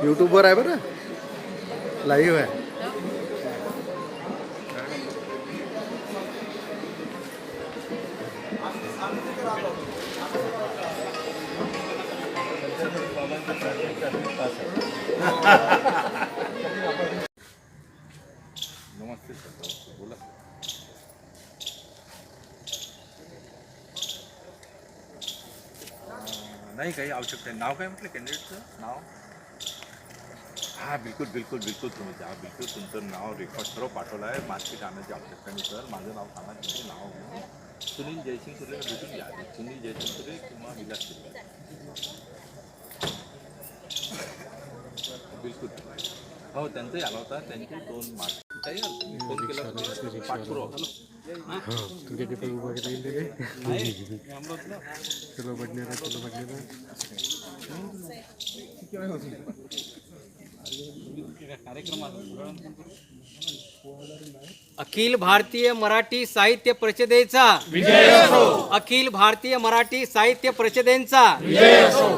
यूट्यूबवर आहे बरं, लाईव्ह आहे. नमस्ते सर, बोला. नाही काही आवश्यकता आहे. नाव काय म्हटलं कॅन्डिडेटचं नाव? हां बिलकुल बिलकुल बिलकुल तुम्ही जा, बिलकुल तुमचं नाव रेकॉर्ड सर्व पाठवलं आहे. मार्केट आणायची आवश्यकता नाही सर. माझं नाव सांगा, तुमचं नाव घेऊन सुनील जयसिंग सुरेला भेटून घ्या. सुनील जयसिंग सुरे किंवा विलास सुरे बिलकुल. हो त्यांचाही आला होता. त्यांचे 2 मार्क्स काही फोन केला पाठपुरावा. अखिल भारतीय मराठी साहित्य परिषदेचा विजय असो. अखिल भारतीय मराठी साहित्य परिषदेचा विजय असो.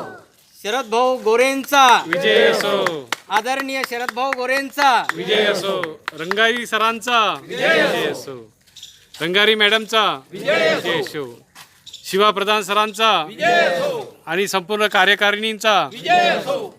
शरद भाऊ गोरेंचा विजय असो. आदरणीय शरद भाऊ गोरेंचा विजय असो. रंगारी सरांचा विजय असो. रंगारी मॅडमचा विजय असो. शिवा प्रधान सरांचा विजय असो. आणि संपूर्ण कार्यकारिणींचा विजय असो.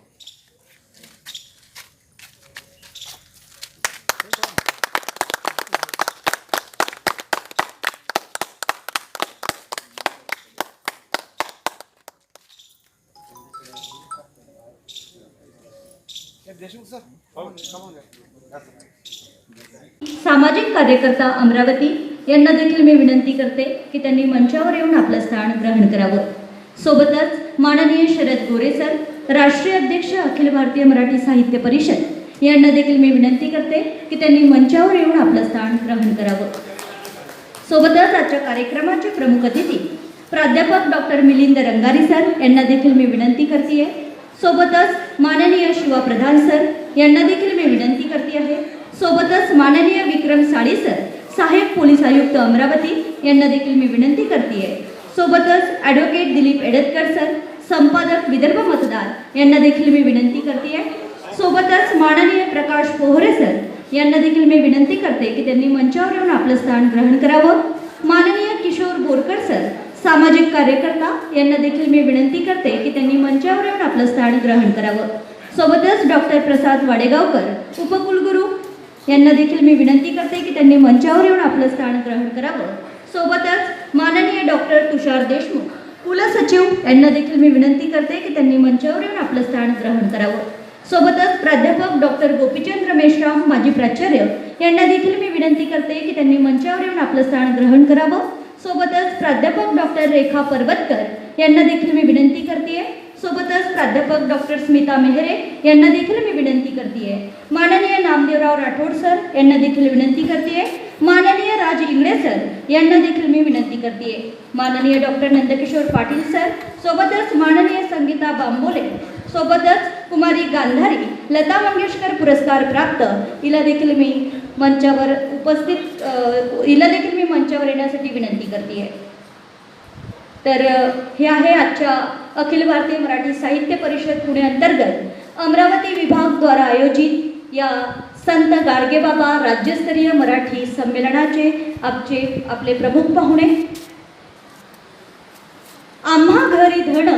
सामाजिक कार्यकर्ता अमरावती यांना देखील मी विनंती करते की त्यांनी मंचावर येऊन आपलं स्थान ग्रहण करावं. सोबतच माननीय शरद गोरे सर, राष्ट्रीय अध्यक्ष अखिल भारतीय मराठी साहित्य परिषद यांना देखील मी विनंती करते की त्यांनी मंचावर येऊन आपलं स्थान ग्रहण करावं. सोबतच आजच्या कार्यक्रमाचे प्रमुख अतिथी प्राध्यापक डॉक्टर मिलिंद रंगारी सर यांना देखील मी विनंती करते. सोबतच माननीय शिवा प्रधान सर यांना देखील मी विनंती करते आहे. सोबतच माननीय विक्रम साळी सर, सहाय्यक पोलीस आयुक्त अमरावती यांना देखील मी विनंती करते. सोबतच ॲडव्होकेट दिलीप एडतकर सर, संपादक विदर्भ मतदार यांना देखील मी विनंती करते. सोबतच माननीय प्रकाश पोहरे सर यांना देखील मी विनंती करते की त्यांनी मंचावर येऊन आपलं स्थान ग्रहण करावं. माननीय किशोर बोरकर सर, सामाजिक कार्यकर्ता यांना देखील मी विनंती करते की त्यांनी मंचावर येऊन आपलं स्थान ग्रहण करावं. सोबतच डॉक्टर प्रसाद वाडेगावकर, उपकुलगुरू यांना देखील मी विनंती करते की त्यांनी मंचावर येऊन आपलं स्थान ग्रहण करावं. सोबतच माननीय डॉक्टर तुषार देशमुख, कुलसचिव यांना देखील मी विनंती करते की त्यांनी मंचावर येऊन आपलं स्थान ग्रहण करावं. सोबतच प्राध्यापक डॉक्टर गोपीचंद रमेशराव, माजी प्राचार्य यांना देखील मी विनंती करते की त्यांनी मंचावर येऊन आपलं स्थान ग्रहण करावं. सोबतच प्राध्यापक डॉक्टर रेखा परबतकर यांना देखील मी विनंती करते. सोबतच प्राध्यापक डॉक्टर स्मिता मेहरे यांना देखील मी विनंती करते. माननीय नामदेवराव राठोड सर यांना देखील विनंती करते. माननीय राज इंगळे सर यांना देखील मी विनंती करते. माननीय डॉक्टर नंदकिशोर पाटील सर, सोबतच माननीय संगीता बांबोले, सोबतच कुमारी गांधारी, लता मंगेशकर पुरस्कार प्राप्त हिला देखील मी मंचावर येण्यासाठी विनंती करते. तर हे आहे आजच्या अखिल भारतीय मराठी साहित्य परिषद पुणे अंतर्गत अमरावती विभागद्वारा आयोजित या संत गाडगेबाबा राज्यस्तरीय मराठी संमेलनाचे आपले प्रमुख पाहुणे. आम्हा घरी धन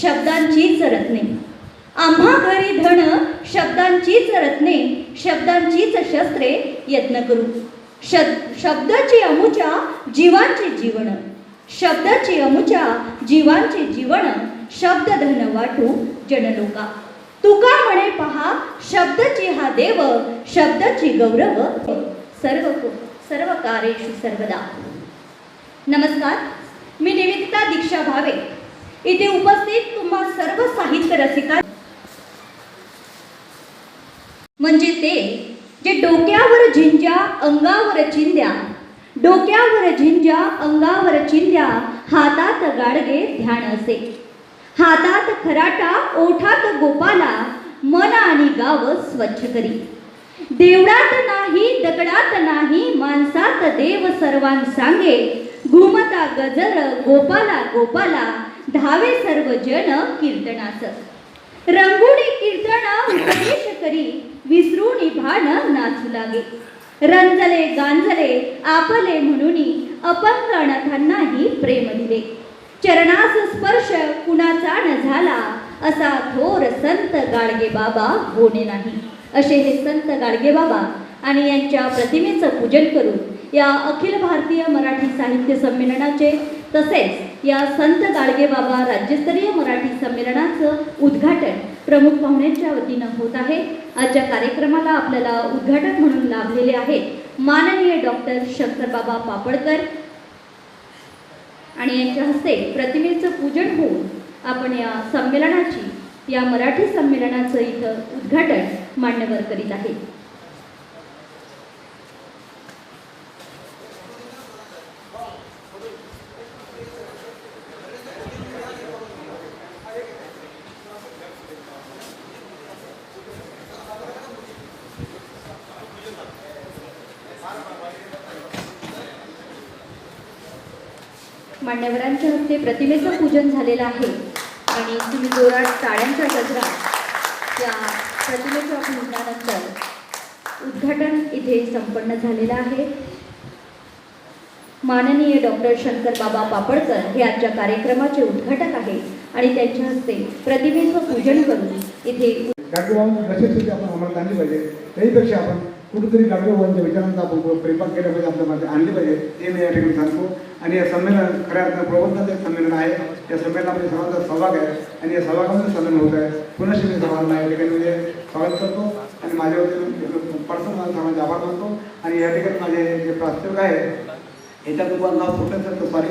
शब्दांचीच रत्ने, आम्हा घरी धन शब्दांचीच रत्ने, शब्दांचीच शस्त्रे यत्न करू. शब्दाची अमुच्या जीवांचे जीवन, शब्दाची अमुच्या जीवांचे जीवन, शब्द धन वाटू जनलोका. तुका म्हणे पहा शब्दाची हा देव, शब्दाची गौरव सर्व कार्येषु सर्वदा. नमस्कार, मी निवेदिता दीक्षा भावे इथे उपस्थित तुम्हा सर्व साहित्य रसिका म्हणजे ते जे डोक्यावर झिंज्या अंगावर चिंध्या, डोक्यावर झिंज्या अंगावर चिंध्या, हातात गाडगे ध्यान असे, हातात खराटा ओठात गोपाला, मन आणि गाव स्वच्छ करी. देवळात नाही दगडात नाही माणसात देव सर्वां सांगे, घुमता गजर गोपाला गोपाला, धावे सर्व जन कीर्तनास. रंगुणी कीर्तन उपदेश करी विसरूनी भान नाचू लागे. रंजले गांजले आपले म्हणूनी अपंग अनाथांनाही प्रेम दिले. चरणास स्पर्श कुणाचा न झाला असा थोर संत गाडगे बाबा होणे नाही. असे हे संत गाडगे बाबा आणि यांच्या प्रतिमेचं पूजन करून या अखिल भारतीय मराठी साहित्य संमेलनाचे तसेच या संत गाडगे बाबा राज्यस्तरीय मराठी संमेलनाचं उद्घाटन प्रमुख पाहुण्यांच्या वतीनं होत आहे. आजच्या कार्यक्रमाला आपल्याला उद्घाटक म्हणून लाभलेले आहेत माननीय डॉक्टर शंकरबाबा पापडकर आणि यांच्या हस्ते प्रतिमेचं पूजन होऊन आपण या संमेलनाची या मराठी संमेलनाचं इथं उद्घाटन मान्यवर करीत आहेत. मान्यवरांच्या हस्ते प्रतिमेचं पूजन झालेलं आहे आणि तुम्ही जोरात टाळ्यांचा गजरा या प्रतिमेच्या पूजनानंतर उद्घाटन इथे संपन्न झालेलं आहे. माननीय डॉक्टर शंकरबाबा पापडकर हे आजच्या कार्यक्रमाचे उद्घाटक आहेत आणि त्यांच्या हस्ते प्रतिमेचं पूजन करून इथे गाडगेबाबांची नशेसाठी आपण अंमलात आणली पाहिजे. त्याहीपेक्षा आपण कुठेतरी गाडगेबाबांच्या विचारांचा आपण प्रेमात केलं पाहिजे, आपल्यामध्ये आणली पाहिजे हे मी या ठिकाणी सांगतो. आणि हे संमेलन खऱ्या अर्थानं प्रबोधनाचं एक संमेलन आहे. या संमेलनामध्ये सर्वांचा सहभाग आहे आणि या सहभागामध्ये संमेलन होत आहे. पुन्हा मी सर्वांना या ठिकाणी म्हणजे स्वागत करतो आणि माझ्या वतीने पर्सनल सर्वांचे आभार मानतो. आणि या ठिकाणी माझे जे प्रास्ताविक आहे याच्यात तुम्हाला नाव सुटेल सॉरी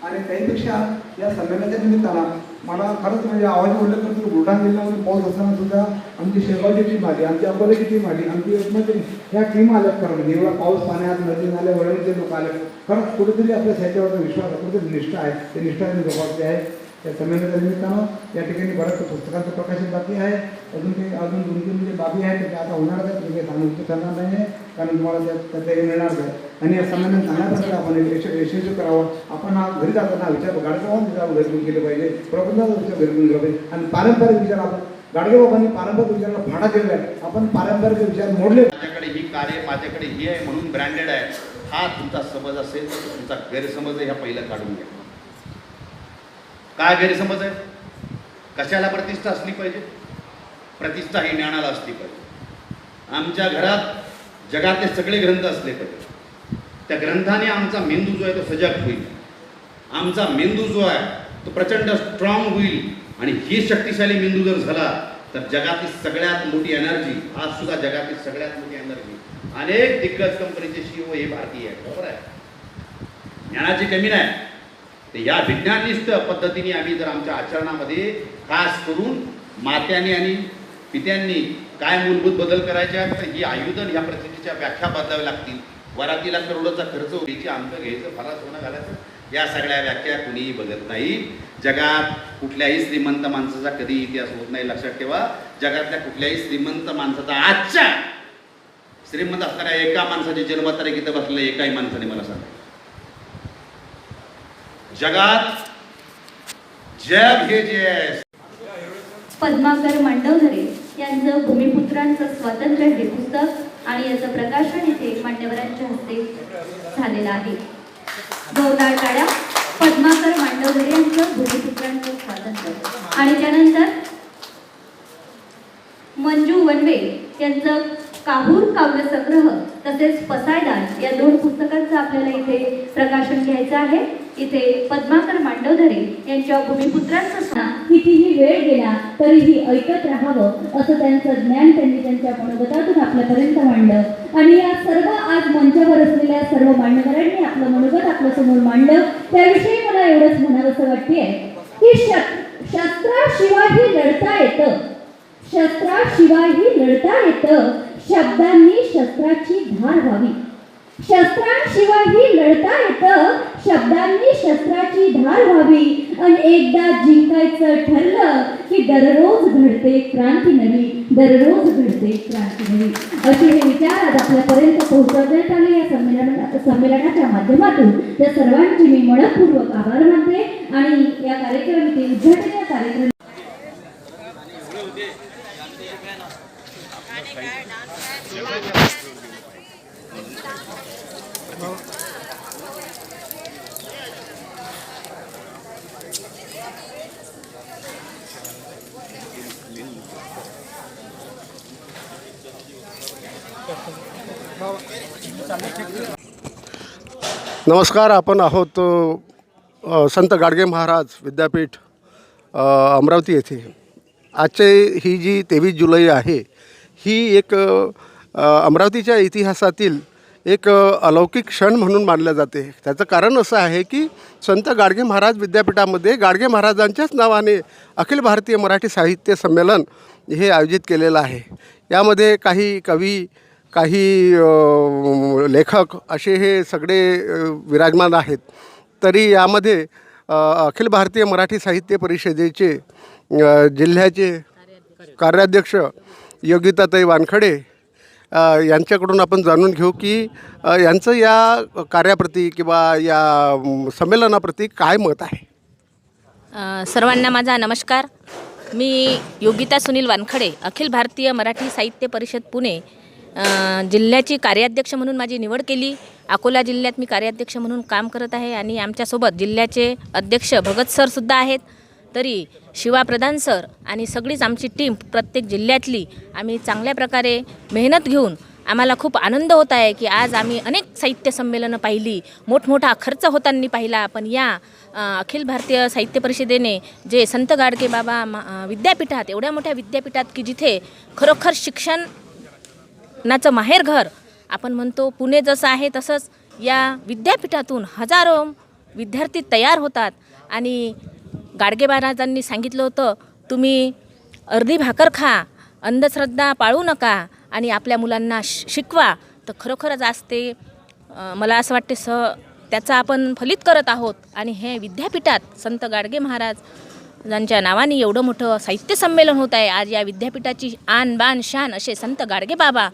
आणि त्याहीपेक्षा या संमेलनाच्या निमित्तानं मला खरंच म्हणजे आवाज उल्लेख करतो. बुलढाणा जिल्ह्यामध्ये पाऊस असताना सुद्धा आमची शेगावची टीम आली, आमची अकोल्याची टीम आली, आमची यवतमाळची ह्या टीम आल्या. कारण एवढा पाऊस पाण्यात नदी नाले वळणीचे लोक आले. खरंच कुठेतरी आपल्या साहित्यावरचा विश्वास कुठेतरी निष्ठा आहे, ते निष्ठाने जोपासली आहे. या संमेलनाच्या निमित्तानं या ठिकाणी बऱ्याच पुस्तकांचं प्रकाशन बाकी आहे. अजून 2-3 म्हणजे बाबी आहे ते आता होणार आहे. तुम्ही सांगू करणार नाही आहे कारण तुम्हाला त्याच्या मिळणार नाही. आणि या संमेलन चांगल्या प्रकारे आपण यशस्वी करावं. आपण हा घरी जाताना विचार गाडगेबाबांचा विचार घरी घेऊन केले पाहिजे, प्रबंधाचा विचार घरी घेऊन गेला पाहिजे. आणि पारंपरिक विचार आपण गाडगेबाबांनी पारंपरिक विचाराला फाडा दिलेला आहे. आपण पारंपरिक विचार मोडले. माझ्याकडे ही कार आहे, माझ्याकडे ही आहे म्हणून ब्रँडेड आहे हा तुमचा समज असेल तर तुमचा गैरसमज आहे ह्या पहिलं काढून घ्या. काय गैरसमज आहे? कशाला प्रतिष्ठा असली पाहिजे? प्रतिष्ठा ही ज्ञानाला असली पाहिजे. आमच्या घरात जगातले सगळे ग्रंथ असले पाहिजे. त्या ग्रंथाने आमचा मेंदू जो आहे तो सजग होईल. आमचा मेंदू जो आहे तो प्रचंड स्ट्रॉंग होईल. आणि ही शक्तिशाली मेंदू जर झाला तर जगातील सगळ्यात मोठी एनर्जी, आज सुद्धा जगातील सगळ्यात मोठी एनर्जी अनेक दिग्गज कंपनीचे CEO हे भारतीय आहेत. बरोबर आहे. ज्ञानाची कमी नाही. तर या विज्ञाननिष्ठ पद्धतीने आम्ही जर आमच्या आचरणामध्ये खास करून मात्याने आणि पित्यांनी काय मूलभूत बदल करायचे आहेत तर ही आयुधन ह्या प्रतिष्ठेच्या व्याख्या बदलाव्या लागतील. वरातीला करोडोचा खर्च होईल, अंक घ्यायचं, फार सोनं घालायचं, या सगळ्या व्याख्या कुणीही बघत नाही. जगात कुठल्याही श्रीमंत माणसाचा कधी इतिहास होत नाही. लक्षात ठेवा, जगातल्या कुठल्याही श्रीमंत माणसाचा आजच्या श्रीमंत असणाऱ्या एका माणसाची जन्मतारीख इथं बसलेल्या एकाही माणसाने मला सांगा. जगात जग हे जे पद्माकर मांडवधरे यांचं भूमिपुत्रांचं स्वातंत्र्य हे पुस्तक आणि याचं प्रकाशन इथे मान्यवरांच्या हस्ते झालेलं आहे. जोरदार टाळ्या. पद्माकर मांडवधरे यांचं भूमिपुत्रांचं स्वातंत्र्य. आणि त्यानंतर मंजू वनवे यांचं काहूर काव्यसंग्रह तसेच पसायदान या 2 पुस्तकांचं आपल्याला इथे प्रकाशन घ्यायचं आहे. इथे पद्माकर मांडवधरे यांच्या भूमिपुत्रांचं कितीही वेळ गेला तरीही ऐकत राहावं असं त्यांचं ज्ञान त्यांनी त्यांच्या मनोगतातून आपल्यापर्यंत मांडलं. आणि या सर्व आज मंचावर असलेल्या सर्व मान्यवरांनी आपलं मनोगत आपल्यासमोर मांडलं. त्याविषयी मला एवढंच म्हणावंसं वाटतेय की शस्त्राशिवायही लढता येतं, शस्त्राशिवायही लढता येतं, शब्दांनी शस्त्राची धार व्हावी. शस्त्रांशिवायही लढता येतं, शब्दांनी शस्त्राची धार व्हावी. आणि एकदा जिंकायचं ठरलं की दररोज घडते क्रांती नवी, दररोज घडते क्रांती नवी. असे हे विचार आज आपल्यापर्यंत पोहोचवण्यात आले या संमेलनाच्या माध्यमातून. त्या सर्वांचे मी मनपूर्वक आभार मानते आणि या कार्यक्रमाचे उद्घाटन कार्यक्रम नमस्कार. आपण आहोत संत गाडगे महाराज विद्यापीठ अमरावती येथे. आजचे ही जी 23 जुलै आहे ही एक अमरावतीच्या इतिहासातील एक अलौकिक क्षण म्हणून मानल्या जाते. त्याचं कारण असं आहे की संत गाडगे महाराज विद्यापीठामध्ये गाडगे महाराजांच्याच नावाने अखिल भारतीय मराठी साहित्य संमेलन हे आयोजित केलेलं आहे. यामध्ये काही कवी, काही लेखक असे हे सगळे विराजमान आहेत. तरी यामध्ये अखिल भारतीय मराठी साहित्य परिषदेचे जिल्ह्याचे कार्याध्यक्ष योगिताताई वानखडे यांच्याकडून आपण जाणून घेऊ की यांचं या कार्याप्रती किंवा या संमेलनाप्रती काय मत आहे. सर्वांना माझा नमस्कार. मी योगिता सुनील वानखडे, अखिल भारतीय मराठी साहित्य परिषद पुणे जिल्ह्याची कार्याध्यक्ष म्हणून माझी निवड केली. अकोला जिल्ह्यात मी कार्याध्यक्ष म्हणून काम करत आहे आणि आमच्यासोबत जिल्ह्याचे अध्यक्ष भगत सरसुद्धा आहेत. तरी शिवा प्रधान सर आणि सगळीच आमची टीम प्रत्येक जिल्ह्यातली आम्ही चांगल्या प्रकारे मेहनत घेऊन आम्हाला खूप आनंद होत आहे की आज आम्ही अनेक साहित्य संमेलनं पाहिली, मोठमोठा खर्च होताना पाहिला. पण या अखिल भारतीय साहित्य परिषदेने जे संत गाडगे बाबा विद्यापीठात, एवढ्या मोठ्या विद्यापीठात की जिथे खरोखर शिक्षणाचं माहेरघर आपण म्हणतो, पुणे जसं आहे तसंच या विद्यापीठातून हजारो विद्यार्थी तयार होतात. आणि गाडगे महाराजांनी सांगितलं होतं, तुम्ही अर्धी भाकर खा, अंधश्रद्धा पाळू नका आणि आपल्या मुलांना शिकवा. तर खरोखरच आज ते मला असं वाटते त्याचं आपण फलित करत आहोत. आणि हे विद्यापीठात संत गाडगे महाराजांच्या नावाने एवढं मोठं साहित्य संमेलन होत आहे. आज या विद्यापीठाची आन बान शान असे संत गाडगे बाबा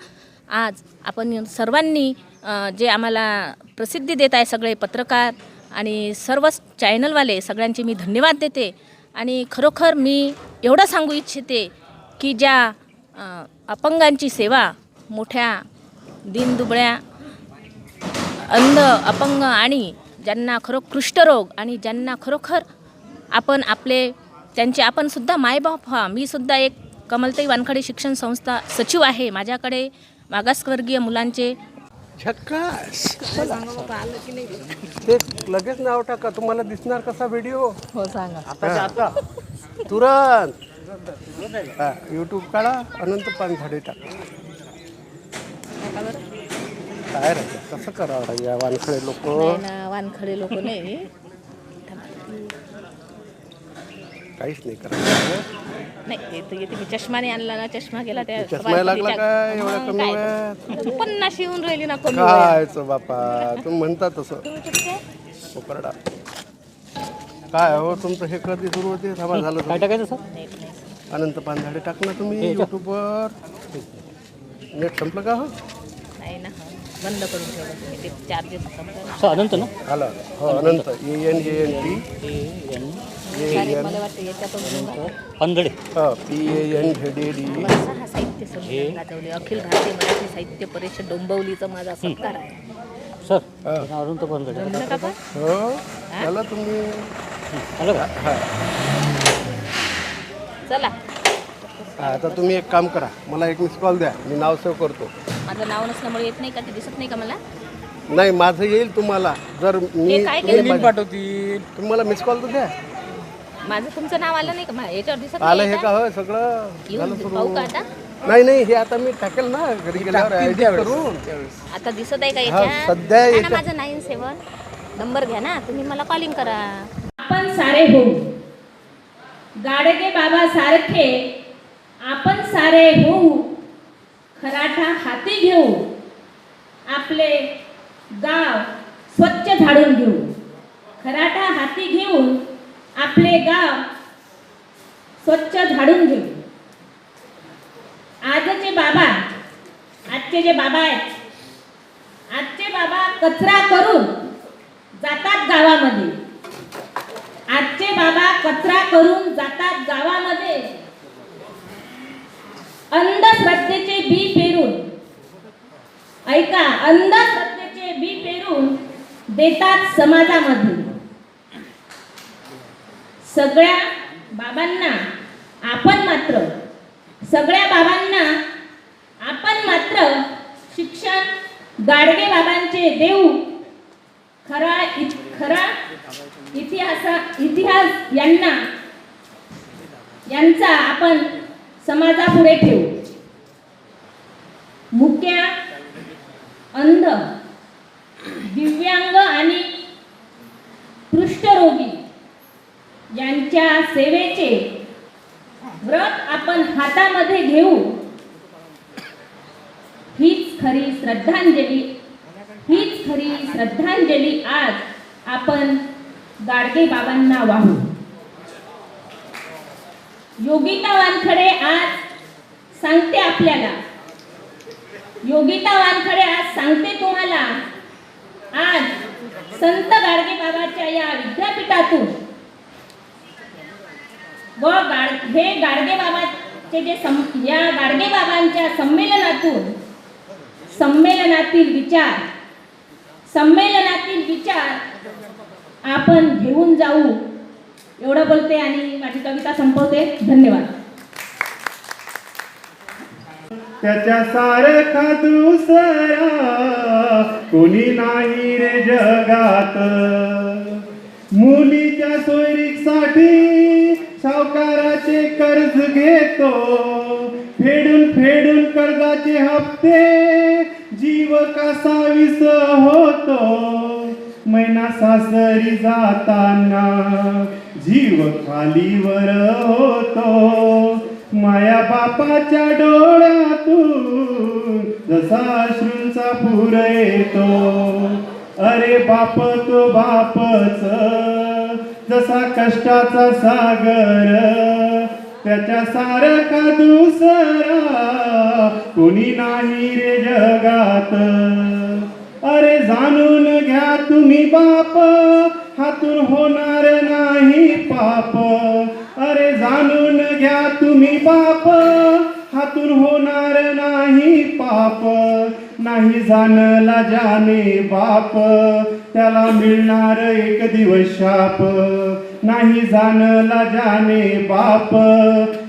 आज आपण सर्वांनी जे आम्हाला प्रसिद्धी देत आहे, सगळे पत्रकार आणि सर्वच चॅनलवाले, सगळ्यांचे मी धन्यवाद देते. आणि खरोखर मी एवढं सांगू इच्छिते की ज्या अपंगांची सेवा, मोठ्या दीनदुबळ्या, अंध, अपंग आणि ज्यांना कुष्ठरोग आणि ज्यांना खरोखर आपण त्यांचे आपण सुद्धा मायबाप व्हा. मी सुद्धा एक कमलताई वानखडे शिक्षण संस्था सचिव आहे. माझ्याकडे मागासवर्गीय मुलांचे झक्कास. ते लगेच नाव टाका, तुम्हाला दिसणार कसा व्हिडिओ. हो सांगा. आता तुरंत यूट्यूब काढा, अनंत पानझाडे टाका. काय राहतं कसं करावं या वानखडे लोक. वानखडे लोक नाही, काहीच नाही करायचं. नाही ते मी चष्माने आणला ना, चष्मा गेला त्या चष्मा लागला काय एवढ्या कमी वेळात. 50 येऊन राहिली ना कमी कायचं बापा, तुम्ही म्हणता तसं कोकरडा. काय हो तुमचं हे कधी सुरू होते. थांबा झालं काय टाकायचं सर. अनंत पानझाडे टाक ना तुम्ही यूट्यूबवर. नेट संपलं का. हो नाही ना, बंद करून ठेवलं तुम्ही ते चार्जेस. अनंत ना आलं. हो अनंत ANT मला वाटतं याच्यातून पंधडे PANZDD. हा साहित्य संमेलन गाजवले. अखिल भारतीय मराठी साहित्य परिषद डोंबिवलीचा माझा सत्कार आहे. सर अनंत पंधडे हो चला तुम्ही. चला आता तुम्ही एक काम करा, मला एक मिस कॉल द्या, मी नाव सेव्ह करतो. माझं नाव नसल्यामुळे येत नाही का, ते दिसत नाही का मला. नाही माझं येईल तुम्हाला. जर मी काय केलं पाठवतील तुम्हाला मिस कॉल तर द्या. माझं तुमचं नाव आलं नाही का, याच्यावर दिसत आलं नाही हे का. हो सगळं झालं सुरू. पाहू का आता. नाही हे आता मी टाकेल ना घरी गेल्यावर edit करून. आता दिसत आहे का हा, याच्यात. सध्या हा ना, याच्यात- माझं 97 नंबर घ्या ना तुम्ही, मला कॉलिंग करा. आपण सारे होऊ, गाडगे बाबा सारखे आपण सारे होऊ, खराठा हाती घेऊ, आपले गाव स्वच्छ झाडून घेऊ, खराटा हाती घेऊन आपले गाव स्वच्छ झाडून घेऊ. आजचे जे बाबा आहेत, आजचे बाबा कचरा करून जातात गावामध्ये. आजचे बाबा कचरा करून जातात गावामध्ये. अंधश्रद्धेचे बी पेरून, ऐका, अंधश्रद्धेचे बी पेरून देतात समाजामध्ये. सगळ्या बाबांना आपण मात्र शिक्षण गाडगे बाबांचे देऊ. खरा इतिहास यांचा आपण समाजापुढे ठेवू. मुक्या, अंध, दिव्यांग आणि कुष्ठरोगी यांच्या सेवेचे व्रत आपण हातामध्ये घेऊ. हीच खरी श्रद्धांजली आज आपण गाडगे बाबांना वाहू. योगिता वानखडे आज सांगते तुम्हाला, आज संत गाडगे बाबाच्या या विद्यापीठातून व हे गाडगे बाबाचे या गाडगे बाबांच्या संमेलनातील विचार आपण घेऊन जाऊ. एवढं बोलते आणि माझी कविता संपवते. धन्यवाद. त्याच्या सारखा दुसरा कोणी नाही रे जगात. मुलीच्या सोयरीसाठी सावकाराचे कर्ज घेतो, फेडून कर्जाचे हप्ते जीव कसा विस होतो. मैना सासरी जाताना जीव खालीवर होतो. माया बापाच्या डोळ्यातून जसा अश्रूंचा पूर येतो. अरे बाप तो बापच जसा कष्टाचा सागर, त्याच्या सारखा दुसरा कोणी नाही रे जगात. अरे जाणून घ्या तुम्ही बाप, हातून होणार नाही पाप. अरे जाणून घ्या तुम्ही बाप, हातून होणार नाही पाप. नाही जाणला जाणे बाप, त्याला मिळणार एक दिवस शाप. नाही जाणला जाणे बाप,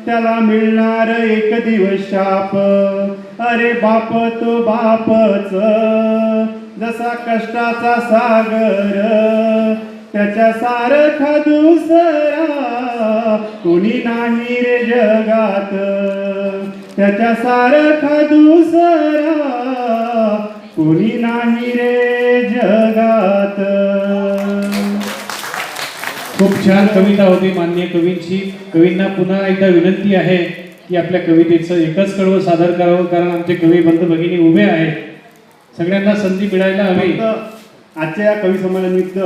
त्याला मिळणार एक दिवस शाप. अरे बाप तो बापच जसा कष्टाचा सागर, त्याच्या सारखा दुसरा कोणी नाही रे जगात. त्याच्या सारखा दुसरा कोणी नाही रे जगात. खूप छान कविता होती माननीय कवींची. कवींना पुन्हा एकदा विनंती आहे की आपल्या कवितेचं एकच कडवं सादर करावं, कारण आमचे कवी बंधू भगिनी उभे आहेत. सगळ्यांना संधी मिळायला हवी. आजच्या या कवी संमेलनानिमित्त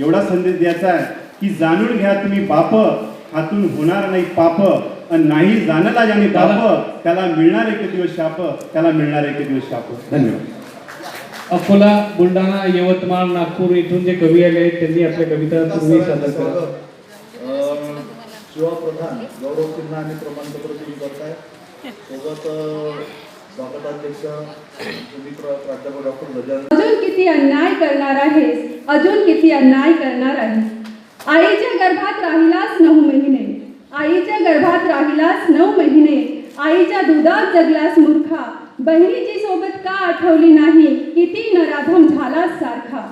एवढा संदेश द्यायचा आहे की जाणून घ्या तुम्ही बाप, हातून होणार नाही पाप. आणि नाही जाणला ज्याने बाप, त्याला मिळणार एक दिवस शाप. त्याला मिळणार एक दिवस शाप. धन्यवाद. अकोला, बुलढाणा, यवतमाळ, नागपूर इथून जे कवी आले आहेत त्यांनी आपल्या कविता पूर्वी सादर करा. शिवा प्रधान गौरव चिन्ह आणि प्रमाणपत्र दिली करताय. सोबत स्वागताध्यक्ष प्राध्यापक डॉक्टर गजानन. अजून किती अन्याय करणार आहेस, अजून किती अन्याय करणार आहेस. आईच्या गर्भात राहिलास 9 महिने, आईच्या गर्भात राहिलास 9 महिने. आईच्या दुधात जगलास मूर्खा, बहिणीची सोबत का आठवली नाही, किती नराधम झालास सारखा.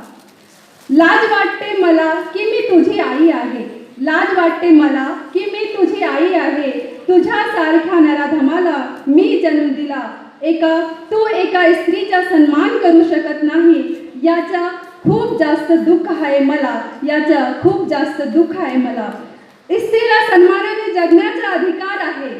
लाज वाटते मला की मी तुझी आई आहे, लाज वाटते मला की मी तुझी आई आहे. तुझ्या सारख्या नराधमाला मी जन्म दिला. तू एका स्त्रीचा सन्मान करू शकत नाही, याचा खूप जास्त दुःख आहे मला, याचा खूप जास्त दुःख आहे मला. स्त्रीला सन्मानाने जगण्याचा अधिकार आहे,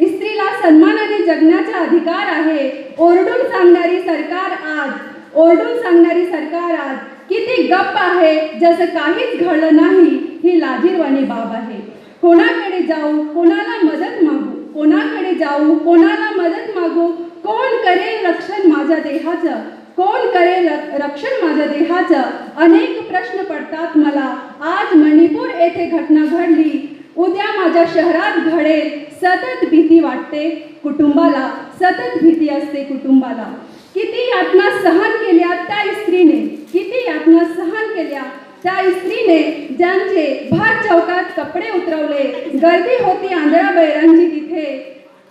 स्त्रीला सन्मानाने जगण्याचा अधिकार आहे. ओरडून सांगणारी सरकार आज, ओरडून सांगणारी सरकार आज किती गप्प आहे, जसं काहीच घडलं नाही ही लाजिरवाणी बाब आहे. कोणाकडे जाऊ, कोणाला मदत मागू, कोणाकडे जाऊ, कोणाला मदत मागू, कोण करेल रक्षण माझ्या देहाचं, कोण करेल रक्षण माझ्या देहाचं, अनेक प्रश्न पडतात मला. आज मणिपूर येथे घटना घडली, उद्या माझ्या शहरात घडेल. सतत भीती वाटते कुटुंबाला, सतत भीती असते कुटुंबाला. किती यातना सहन केल्या त्या स्त्रीने, किती यातना सहन केल्या त्या स्त्रीने, ज्यांचे भर चौकात कपडे उतरवले. गर्दी होती आंधळा बैरांची तिथे,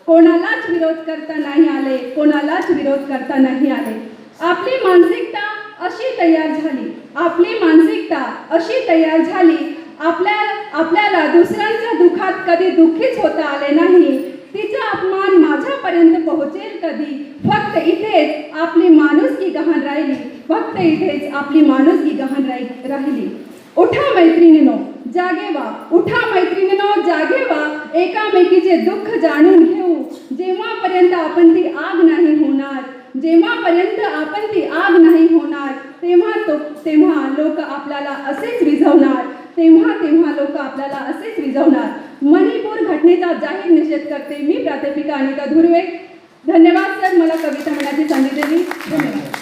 कोणालाच विरोध करता नाही आले, कोणालाच विरोध करता नाही आले. आपली मानसिकता अशी तयार झाली, आपली मानसिकता अशी तयार झाली, आपल्याला दुसऱ्यांच्या दुःखात कधी दुःखीच होता आले नाही. तिचा अपमान माझ्यापर्यंत पोहोचेल कधी. फक्त इथेच आपली माणुसकी गहाण राहिली, फक्त इथेच आपली माणुसकी गहाण राहिली. उठा मैत्रिणीनो जागे व्हा, उठा मैत्रिणीनो जागे व्हा, एकामेकीचे दुःख जाणून घेऊ. जेव्हापर्यंत आपण ती आग नाही होणार, जेव्हापर्यंत आपण ती आग नाही होणार, तेव्हा लोक आपल्याला असेच विझवणार, तेव्हा लोक आपल्याला असेच विझवणार. मणिपूर घटनेचा जाहीर निषेध करते मी, प्राध्यापिका अनिता धुर्वे. धन्यवाद सर, मला कविता म्हणण्याची संधी दिली. धन्यवाद.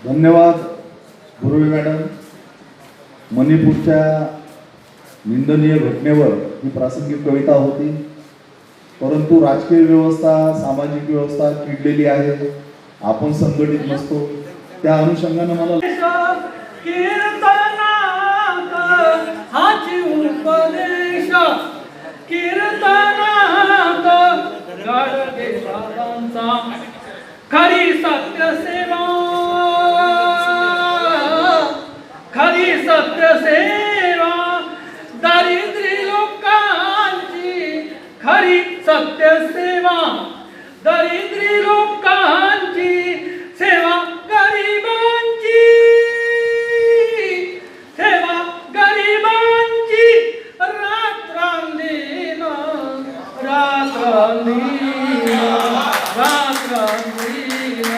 धन्यवाद धुर्वे मॅडम. मणिपूरच्या निंदनीय घटनेवर ही प्रासंगिक कविता होती, परंतु राजकीय व्यवस्था, सामाजिक व्यवस्था किडलेली आहे. आपण संघटित नसतो. त्या अनुषंगाने मला खरी सत्यसेवा, खरी सत्यसेवा, दारिद्र्य लोकांची खरी सत्यसेवा, दारिद्र्य लोकांची सेवा, गरिबांची सेवा, गरिबांची रात्रांदिन, रात्रांदिन, रात्रांदिन.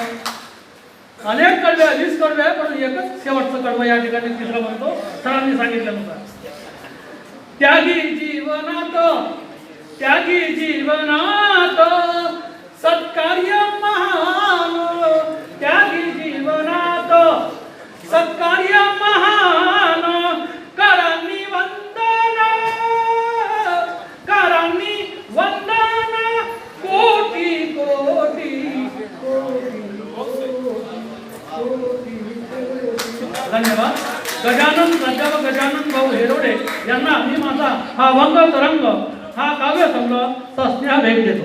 अनेक कडवे, 20 कडवे आहे, पण एकच शेवटचं कडवं या ठिकाणी तिसरं म्हणतो. सरांनी सांगितल्यानुसार त्यागी जीवनात, त्यागी जीवनात सत्कार्य महान, त्यागी जीवनात सत्कार्य महान, करांनी वंदन, करांनी वंदन, कोटी कोटी कोटी. धन्यवाद. गजानन प्राध्यापक गजानन भाऊ हेरोडे यांना मी माझा हा वंग तरंग, हा काव्य संग्रह सस्नेह भेट देतो.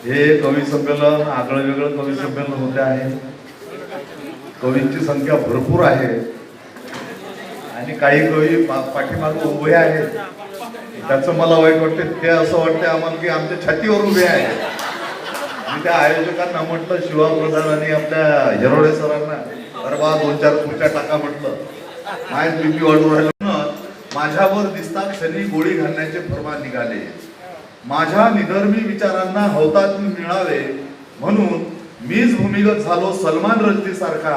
हे कवी संमेलन आगळं वेगळं कवी संमेलन होते आहे. कवींची संख्या भरपूर आहे आणि काही कवी पाठीमागे उभे आहेत. त्याचं मला वाईट वाटतं. ते असं वाटतं आम्हाला की आमच्या छातीवर उभे आहेत. आणि त्या आयोजकांना म्हटलं, शिवा प्रधान आणि आपल्या हेरोडे सरांना, अरे बा 2-4 खुर्च्या टाका म्हटलं, माय बीपी वाढून राहिलं. माझ्यावर दिसता क्षणी गोळी घालण्याचे फरमान निघाले. माझ्या निधर्मी विचारांना हौतात्म्य मिळावे म्हणून मीच भूमिगत झालो सलमान रश्दी सारखा.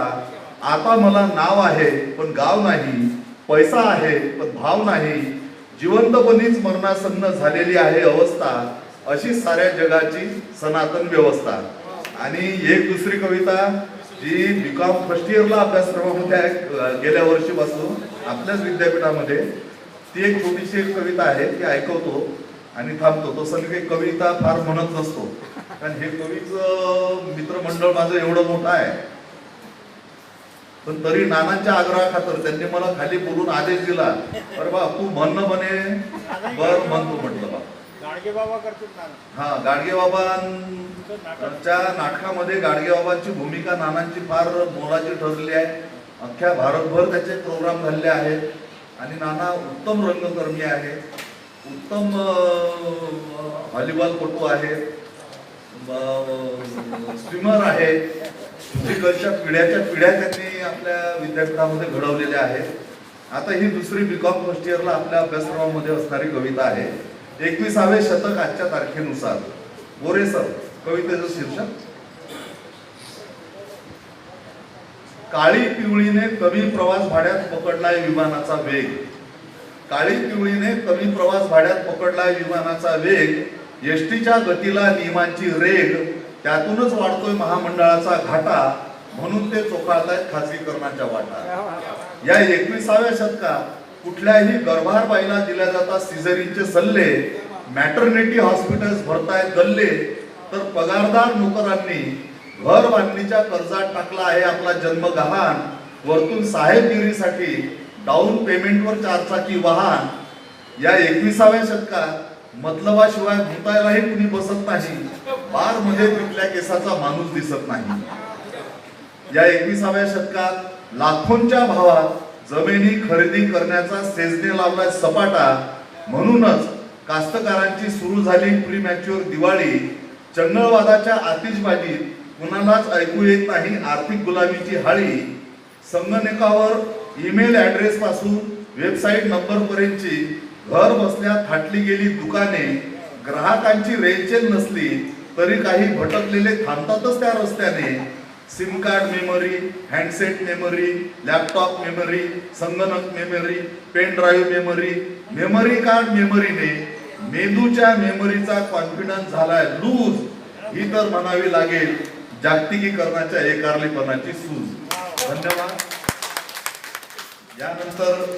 आता मला नाव आहे पण गाव नाही, पैसा आहे पण भाव नाही, जिवंतपणीच मरणासन्न झालेली आहे अवस्था, अशी साऱ्या जगाची सनातन व्यवस्था. आणि एक दुसरी कविता जी बीकॉम फर्स्ट इयरला अभ्यासक्रमामध्ये आहे गेल्या वर्षीपासून आपल्याच विद्यापीठामध्ये, ती एक छोटीशी एक कविता आहे, ती ऐकवतो आणि थांबतो. तसं मी काही कविता फार म्हणत नसतो, कारण हे कवीचं मित्रमंडळ माझं एवढं मोठं आहे. पण तरी नानांच्या आग्रहाखातर त्यांनी मला खाली बोलून आदेश दिला, अरे बा तू म्हणणं बने, बर म्हणतो म्हटलं बा. हा, गाडगेबाबांच्या नाटकामध्ये गाडगेबाबांची भूमिका नानांची फार मोलाची ठरलेली आहे. अख्ख्या भारतभर त्याचे प्रोग्राम झालेले आहेत आणि नाना उत्तम रंगकर्मी आहे, उत्तम व्हॉलीबॉलपटू आहे. स्विमर आहे, म्युझिकलच्या पिढ्याच्या पिढ्या त्यांनी आपल्या विद्यापीठामध्ये घडवलेल्या आहेत. आता ही दुसरी बीकॉम फर्स्ट इयरला आपल्या अभ्यासक्रमामध्ये असणारी कविता आहे. 21वे शतक आजच्या तारखेनुसार. गोरे सर, कवितेचं शीर्षक काळी पिवळीने कमी प्रवास भाड्यात पकडलाय विमानाचा वेग. काळी पिवळीने कमी प्रवास भाड्यात पकडलाय विमानाचा वेग. एसटीच्या गतीला नियमांची रेग, त्यातूनच वाढतोय महामंडळाचा घाटा, म्हणून ते चोखाळतायत खासगीकरणाच्या वाटा. या 21व्या शतकात कुठल्याही गर्भार बाईला दिल्या जातात सिझेरिनचे सल्ले, मॅटर्निटी हॉस्पिटल्स भरतायत गल्ले, तर पगारदार नोकरांनी घर बांधणीच्या कर्जात टाकला आहे आपला जन्म गहाण. वरतून साहेबगिरीसाठी डाऊन पेमेंटवर 4 चाकी वाहन. या 21व्या शतकात मतलबाशिवाय भूतायलाही कुणी बसत नाही. बार मध्ये पिटल्या केसाचा माणूस दिसत नाही. या 21व्या शतकात लाखोंच्या भावात जमिनी खरेदी करण्याचा सेजने लावलाय सपाटा. म्हणूनच कास्तकारांची सुरू झाली प्रीमॅच्युअर दिवाळी. चंगळवादाच्या आतिषबाजीत कुणालाच ऐकू येत नाही आर्थिक गुलामीची हाळी. संगणकावर ईमेल ऍड्रेस पासून वेबसाईट नंबर पर्यंतची घर बसल्या थाटली गेली दुकाने. ग्राहकांची रेलचेल नसली तरी काही भटकलेले थांबतातच त्या रस्त्याने. SIM card memory, handset memory, laptop memory, संगणक memory, pen drive memory. Memory card मेमरीने मेंदूच्या मेमरीचा कॉन्फिडन्स झालाय लूज. ही तर म्हणावी लागेल जागतिकीकरणाच्या एकारलीपणाची सूज. धन्यवाद. यानंतर